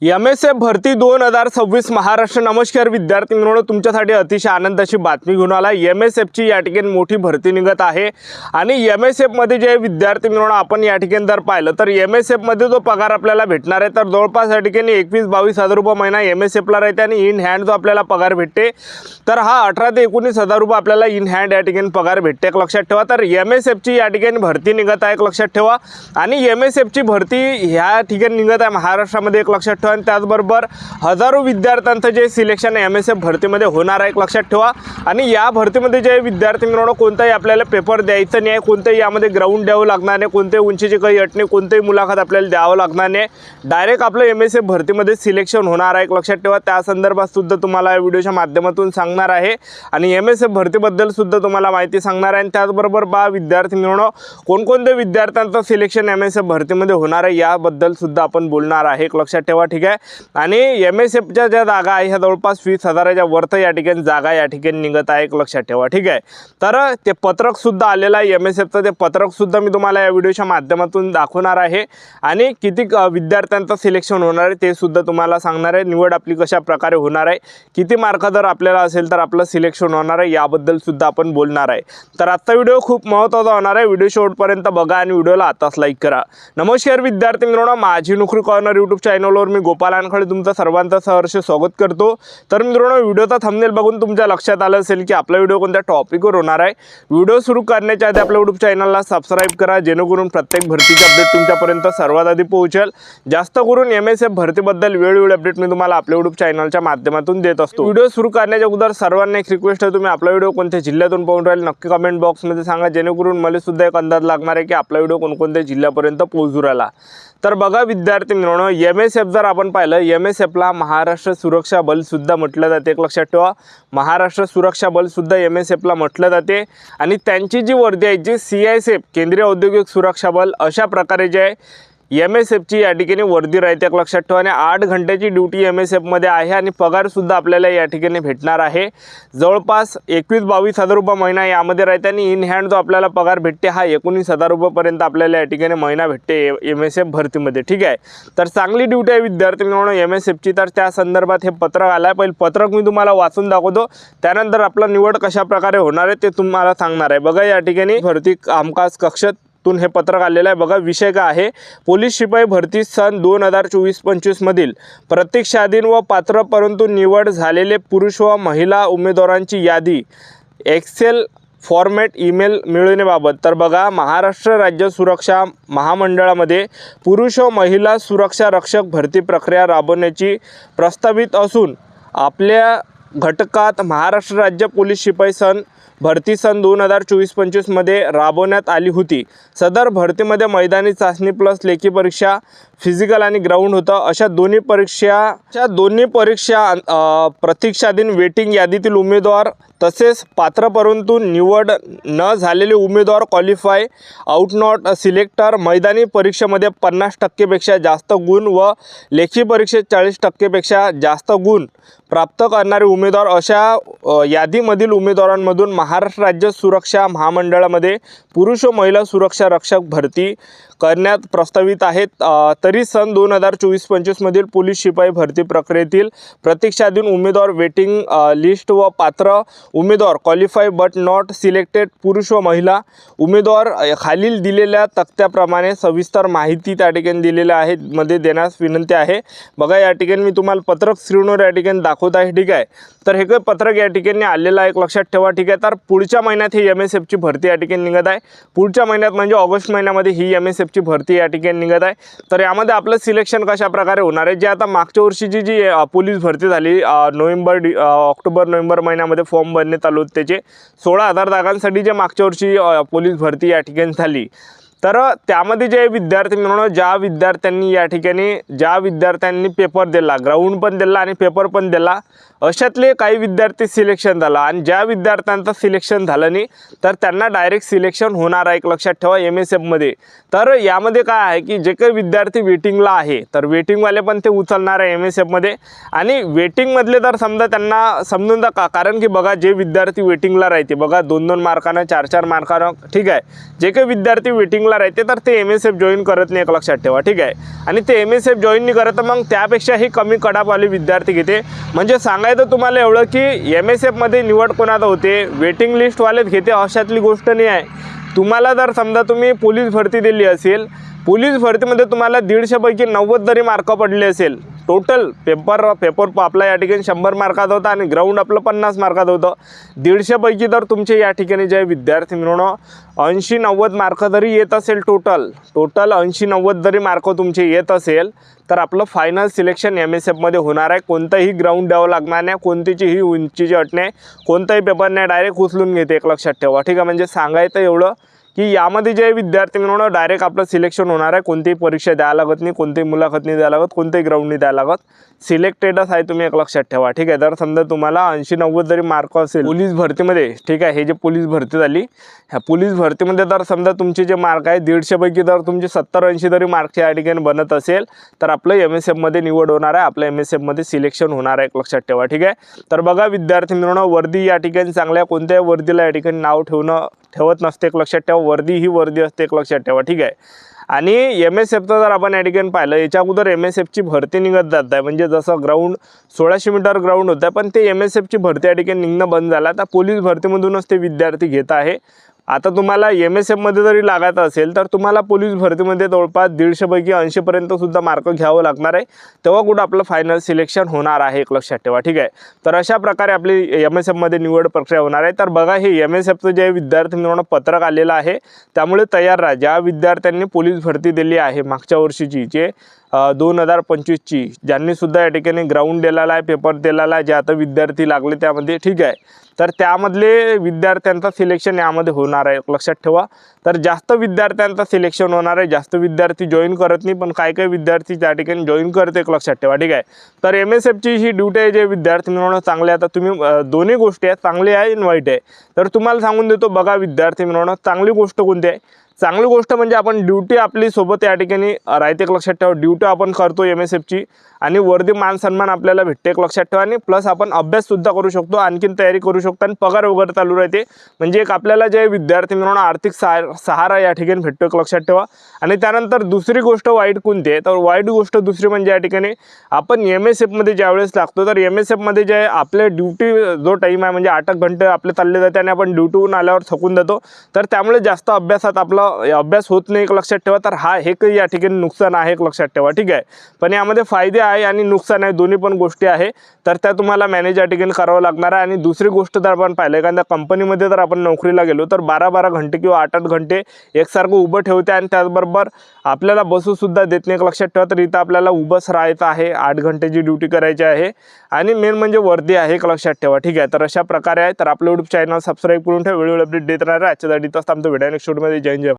MSF भरती 2026 महाराष्ट्र। नमस्कार विद्यार्थी मित्रांनो, तुमच्यासाठी अतिशय आनंदाची बातमी घेऊन आला। MSFची या ठिकाणी मोठी भरती निघत आहे आणि MSF मध्ये जे विद्यार्थी मित्रांनो आपण या ठिकाणी जर पाहिलं तर MSF मध्ये जो पगार आपल्याला भेटणार आहे तर जवळपास या ठिकाणी 21-22 हजार रुपये महिना MSF ला राहते आणि इन हँड जो आपल्याला पगार भेटते तर हा 18 ते 19 हजार रुपये आपल्याला इन हँड या ठिकाणी पगार भेटते। एक लक्षात ठेवा, तर MSFची या ठिकाणी भरती निघत आहे, एक लक्षात ठेवा। आणि MSFची भरती ह्या ठिकाणी निघत आहे महाराष्ट्रामध्ये, एक लक्षात ठेवा। आणि त्याचबरोबर हजारो विद्यार्थ्यांचं जे सिलेक्शन MSF भरतीमध्ये होणार आहे, एक लक्षात ठेवा। आणि या भरतीमध्ये जे विद्यार्थी मित्रांनो कोणताही आपल्याला पेपर द्यायचं नाही, कोणतेही यामध्ये ग्राउंड द्यावं लागणार नाही, कोणत्याही उंचीची काही अट नाही, कोणतेही मुलाखत आपल्याला द्यावं लागणार नाही, डायरेक्ट आपलं MSF भरतीमध्ये सिलेक्शन होणार आहे, एक लक्षात ठेवा। त्या संदर्भात सुद्धा तुम्हाला या व्हिडिओच्या माध्यमातून सांगणार आहे आणि MSF भरतीबद्दल सुद्धा तुम्हाला माहिती सांगणार आहे। आणि त्याचबरोबर विद्यार्थी मित्रांनो कोणकोणत्या विद्यार्थ्यांचं सिलेक्शन MSF भरतीमध्ये होणार आहे याबद्दल सुद्धा आपण बोलणार आहे, एक लक्षात ठेवा, ठीक आहे। आणि MSFच्या ज्या जागा आहे ह्या जवळपास 20,000च्या वरती या ठिकाणी जागा या ठिकाणी निघत आहे, एक लक्षात ठेवा, ठीक आहे। तर ते पत्रक सुद्धा आलेलं आहे MSFचं, ते पत्रक सुद्धा मी तुम्हाला या व्हिडिओच्या माध्यमातून दाखवणार आहे आणि किती विद्यार्थ्यांचं सिलेक्शन होणार आहे ते सुद्धा तुम्हाला सांगणार आहे। निवड आपली कशा प्रकारे होणार आहे, किती मार्क जर आपल्याला असेल तर आपलं सिलेक्शन होणार आहे याबद्दल सुद्धा आपण बोलणार आहे। तर आजचा व्हिडिओ खूप महत्त्वाचा होणार आहे, व्हिडिओ शेवटपर्यंत बघा आणि व्हिडिओला आताच लाईक करा। नमस्कार विद्यार्थी मित्रांनो, माझी नोकरी कॉर्नर यूट्यूब चॅनलवर मी गोपाल वानखडे तुमचं सर्वांचं सहर्ष स्वागत करतो। तर मित्रांनो व्हिडिओचा थंबनेल बघून तुमच्या लक्षात आलं असेल की आपला व्हिडिओ कोणत्या टॉपिकवर होणार आहे। व्हिडिओ सुरू करण्याच्या आधी आपल्या यूट्यूब चॅनलला सबस्क्राइब करा, जेणेकरून प्रत्येक भरतीचे अपडेट तुमच्यापर्यंत सर्वात आधी पोहोचेल। जास्त करून MSF भरतीबद्दल वेळोवेळी अपडेट मी तुम्हाला आपल्या यूट्यूब चॅनलच्या माध्यमातून देत असतो। व्हिडिओ सुरू करण्याच्या अगोदर सर्वांना एक रिक्वेस्ट आहे, तुम्ही आपला व्हिडिओ कोणत्या जिल्ह्यातून पाहून राहिले नक्की कमेंट बॉक्समध्ये सांगा, जेणेकरून मला सुद्धा एक अंदाज लागणार आहे की आपला व्हिडिओ कोणकोणत्या जिल्ह्यापर्यंत पोहोचू राहिला। तर बघा विद्यार्थी मित्रांनो, MSF जर आपण पाहिलं MSF ला महाराष्ट्र सुरक्षा बल सुद्धा म्हटलं जाते, एक लक्षात ठेवा, महाराष्ट्र सुरक्षा बल सुद्धा MSF ला म्हटलं जाते। आणि त्यांची जी वर्दी आहे जी CISF केंद्रीय औद्योगिक सुरक्षा बल अशा प्रकारे जे आहे MSFची या ठिकाणी वर्दी राहते, एक लक्षात ठेवा। आणि 8 घंट्याची ड्युटी MSF मध्ये आहे आणि पगार सुद्धा आपल्याला या ठिकाणी भेटणार आहे जवळपास 21-22 हजार रुपये महिना यामध्ये राहते। आणि इन हँड जो आपल्याला पगार भेटते हा 19 हजार रुपयेपर्यंत आपल्याला या ठिकाणी महिना भेटते MSF भरतीमध्ये, ठीक आहे। तर चांगली ड्युटी आहे विद्यार्थी मित्रांनो MSFची। तर त्या संदर्भात हे पत्रक आलं आहे, पहिले पत्रक मी तुम्हाला वाचून दाखवतो, त्यानंतर आपलं निवड कशा प्रकारे होणार आहे ते तुम्हाला सांगणार आहे। बघा या ठिकाणी भरती कामकाज कक्षात हे पत्रक आलेलं आहे। बघा विषय काय आहे, पोलीस शिपाई भरती सन 2024-25 मधील प्रतीक्षाधीन व पात्र परंतु निवड झालेले पुरुष व महिला उमेदवारांची यादी एक्सेल फॉर्मॅट ईमेल मिळवण्याबाबत। तर बघा महाराष्ट्र राज्य सुरक्षा महामंडळामध्ये पुरुष व महिला सुरक्षा रक्षक भरती प्रक्रिया राबवण्याची प्रस्तावित असून आपल्या घटकात महाराष्ट्र राज्य पोलीस शिपाई भरती सन 2024-25 मध्ये राबवण्यात आली होती। सदर भरतीमध्ये मैदानी चाचणी प्लस लेखी परीक्षा, फिजिकल आणि ग्राउंड होतं। अशा दोन्ही परीक्षा प्रतीक्षाधीन वेटिंग यादीतील उमेदवार तसेच पात्र परंतु निवड न झालेले उमेदवार क्वालिफाय आउट नॉट सिलेक्टर मैदानी परीक्षेमध्ये 50% पेक्षा जास्त गुण व लेखी परीक्षेत 40% पेक्षा जास्त गुण प्राप्त करणारे उमेदवार अशा यादीमधील उमेदवारांमधून महाराष्ट्र राज्य सुरक्षा महामंडळामध्ये पुरुष व महिला सुरक्षा रक्षक भरती करण्यात प्रस्तावित आहेत। तरी सन 2024-25 मधील पोलीस शिपाई भरती प्रक्रियेतील प्रतीक्षाधीन उमेदवार वेटिंग लिस्ट व पात्र उमेदवार क्वालिफाय बट नॉट सिलेक्टेड पुरुष व महिला उमेदवार खालील दिलेल्या तक्त्याप्रमाणे सविस्तर माहिती त्या ठिकाणी दिलेल्या आहे मध्ये देण्यास विनंती आहे। बघा या ठिकाणी मी तुम्हाला पत्रक स्क्रीनवर या ठिकाणी दाखवत आहे, ठीक आहे। तर हे पत्रक या ठिकाणी आलेलं आहे, एक लक्षात ठेवा, ठीक आहे। तर पुढच्या महिन्यात ही MSFची भरती या ठिकाणी निघत आहे, पुढच्या महिन्यात म्हणजे ऑगस्ट महिन्यामध्ये ही MSFची भरती या ठिकाणी निघत आहे। तर यामध्ये आपलं सिलेक्शन कशा प्रकारे होणार आहे, जे आता मागच्या वर्षीची जी पोलीस भरती झाली ऑक्टोबर-नोव्हेंबर महिन्यामध्ये फॉर्म भरणे चालू होते, त्याचे 16,000 जागांसाठी जे मागच्या वर्षी पोलीस भरती या ठिकाणी झाली, तर त्यामध्ये जे विद्यार्थी मित्रांनो ज्या विद्यार्थ्यांनी पेपर दिला, ग्राउंड पण दिला आणि पेपर पण दिला, अशातले काही विद्यार्थी सिलेक्शन झाला आणि ज्या विद्यार्थ्यांचं सिलेक्शन झालं नाही तर त्यांना डायरेक्ट सिलेक्शन होणार आहे, एक लक्षात ठेवा MSF मध्ये। तर यामध्ये काय आहे की जे काही विद्यार्थी वेटिंगला आहे तर वेटिंगवाले पण ते उचलणार आहे MSF मध्ये। आणि वेटिंगमधले तर समजा त्यांना समजून जा, कारण की बघा जे विद्यार्थी वेटिंगला राहते बघा 2-2 मार्कानं 4-4 मार्कानं, ठीक आहे, जे काही विद्यार्थी वेटिंगला वेटिंगला राहते तर ते MSF जॉईन करत नाही, एक लक्षात ठेवा, ठीक आहे. आणि ते MSF जॉईन नाही करत, मग त्यापेक्षाही कमी कडापवाले विद्यार्थी घेते. म्हणजे सांगायचं तुम्हाला एवढं की MSFमध्ये निवड कोणाला होते, वेटिंग लिस्टवालेच घेते अशातली गोष्ट नाही आहे. तुम्हाला जर समजा तुम्ही पोलीस भरती दिली असेल, पोलीस भरतीमध्ये तुम्हाला 150 पैकी 90 जरी मार्क पडले असेल, टोटल पेपर आपला या ठिकाणी 100 मार्कात होता आणि ग्राउंड आपलं 50 मार्कात होतं. 150 पैकी जर तुमचे या ठिकाणी जे विद्यार्थी मिळवणं 80-90 मार्क जरी येत असेल, टोटल 80-90 जरी मार्क तुमचे येत असेल, तर आपलं फायनल सिलेक्शन MSFमध्ये होणार आहे. कोणतंही ग्राउंड द्यावं लागणार नाही, कोणतीही उंचीची अट नाही, कोणताही पेपर नाही, डायरेक्ट उचलून घेते, एक लक्षात ठेवा, ठीक आहे. म्हणजे सांगायचं एवढं की यामध्ये जे विद्यार्थी मिळवणं डायरेक्ट आपलं सिलेक्शन होणार आहे. कोणतीही परीक्षा द्यायला लागत नाही, कोणतीही मुलाखत नाही द्यायला लागत, कोणतेही ग्राउंड नाही द्यायला लागत, सिलेक्टेडच आहे तुम्ही, एक लक्षात ठेवा, ठीक आहे. तर समजा तुम्हाला 80-90 जरी मार्क असेल पोलीस भरतीमध्ये, ठीक आहे, हे जे पोलीस भरती झाली, ह्या पोलीस भरतीमध्ये जर समजा तुमचे जे मार्क आहे 150 पैकी जर तुमचे 70-80 जरी मार्क्स या ठिकाणी बनत असेल, तर आपलं MSFमध्ये निवड होणार आहे, आपलं MSFमध्ये सिलेक्शन होणार आहे, एक लक्षात ठेवा, ठीक आहे. तर बघा विद्यार्थी मिळवणं, वर्दी या ठिकाणी चांगल्या, कोणत्याही वर्दीला या ठिकाणी नाव ठेवत नसते, एक लक्षात ठेवा, वर्दी ही वर्दी असते, एक लक्षात ठेवा, ठीक आहे. आणि MSFचं जर आपण या ठिकाणी पाहिलं, याच्या अगोदर MSFची भरती निघत जात आहे, म्हणजे जसं ग्राउंड 1600 मीटर ग्राउंड होतं, पण ते MSFची भरती या ठिकाणी निघणं बंद झालं. आता पोलीस भरतीमधूनच ते विद्यार्थी घेत आहे. आता तुम्हाला MSFमध्ये जरी लागायचं असेल तर तुम्हाला पोलीस भरतीमध्ये जवळपास 150 पैकी 80पर्यंत सुद्धा मार्क घ्यावं लागणार आहे, तेव्हा कुठं आपलं फायनल सिलेक्शन होणार आहे, एक लक्षात ठेवा, ठीक आहे. तर अशा प्रकारे आपली MSFमध्ये निवड प्रक्रिया होणार आहे. तर बघा हे MSFचं जे विद्यार्थी मिळवणं पत्रक आलेलं आहे, त्यामुळे तयार राहा. ज्या विद्यार्थ्यांनी पोलीस भरती दिली आहे मागच्या वर्षीची, जे 2025ची, ज्यांनी सुद्धा या ठिकाणी ग्राउंड दिलेला आहे, पेपर दिलेला आहे, जे आता विद्यार्थी लागले त्यामध्ये, ठीक आहे, तर त्यामधले विद्यार्थ्यांचं सिलेक्शन यामध्ये होणार आहे, लक्षात ठेवा. तर जास्त विद्यार्थ्यांचं सिलेक्शन होणार आहे, जास्त विद्यार्थी जॉईन करत नाही, पण काही विद्यार्थी त्या ठिकाणी जॉईन करते, एक लक्षात ठेवा, ठीक आहे. तर MSFची ही ड्यूटी आहे, जे विद्यार्थी मिळवणं चांगले. आता तुम्ही दोन्ही गोष्टी आहेत, चांगली आहे आणि वाईट आहे. तर तुम्हाला सांगून देतो, बघा विद्यार्थी मिळवणं चांगली गोष्ट कोणती आहे. चांगली गोष्ट म्हणजे आपण ड्यूटी आपली सोबत या ठिकाणी राहते, एक लक्षात ठेवा, ड्यूटी आपण करतो MSFची, आणि वर्दी मान सन्मान आपल्याला भेटते, एक लक्षात ठेवा. आणि प्लस आपण अभ्याससुद्धा करू शकतो, आणखीन तयारी करू शकतो, आणि पगार वगैरे चालू राहते. म्हणजे एक आपल्याला जे विद्यार्थी मिळवणं आर्थिक सहारा या ठिकाणी भेटतो, एक लक्षात ठेवा. आणि त्यानंतर दुसरी गोष्ट वाईट कोणती आहे, तर वाईट गोष्ट दुसरी म्हणजे या ठिकाणी आपण MSFमध्ये ज्यावेळेस लागतो, तर MSFमध्ये जे आपले ड्यूटी जो टाईम आहे, म्हणजे 8 घंटे आपले चालले जाते, आणि आपण ड्यूटीहून आल्यावर थकून जातो, तर त्यामुळे जास्त अभ्यासात आपला अभ्यास होत नाही, एक लक्षात ठेवा. तर हे काही या ठिकाणी नुकसान आहे, एक लक्षात ठेवा, ठीक आहे. पण यामध्ये फायदे आहे आणि नुकसान आहे, दोन्ही पण गोष्टी आहे. तर त्या तुम्हाला मॅनेज या ठिकाणी करावं लागणार आहे. आणि दुसरी गोष्ट जर आपण पाहिलं, एखाद्या कंपनीमध्ये जर आपण नोकरीला गेलो, तर 12-12 घंटे किंवा 8-8 घंटे एकसारखं उभं ठेवते, आणि त्याचबरोबर आपल्याला बसूसुद्धा देत नाही, एक लक्षात ठेवा. तर इथं आपल्याला उभंच राहायचं आहे, 8 घंटेची ड्युटी करायची आहे, आणि मेन म्हणजे वर्दी आहे, एक लक्षात ठेवा, ठीक आहे. तर अशा प्रकारे आहे. तर आपलं YouTube चॅनल सबस्क्राईब करून ठेवा, वेळोवेळी अपडेट देत राहणार. आजच्या साठी आमचं व्हिडिओ नेक्स्ट व्हिडिओमध्ये. जय जय.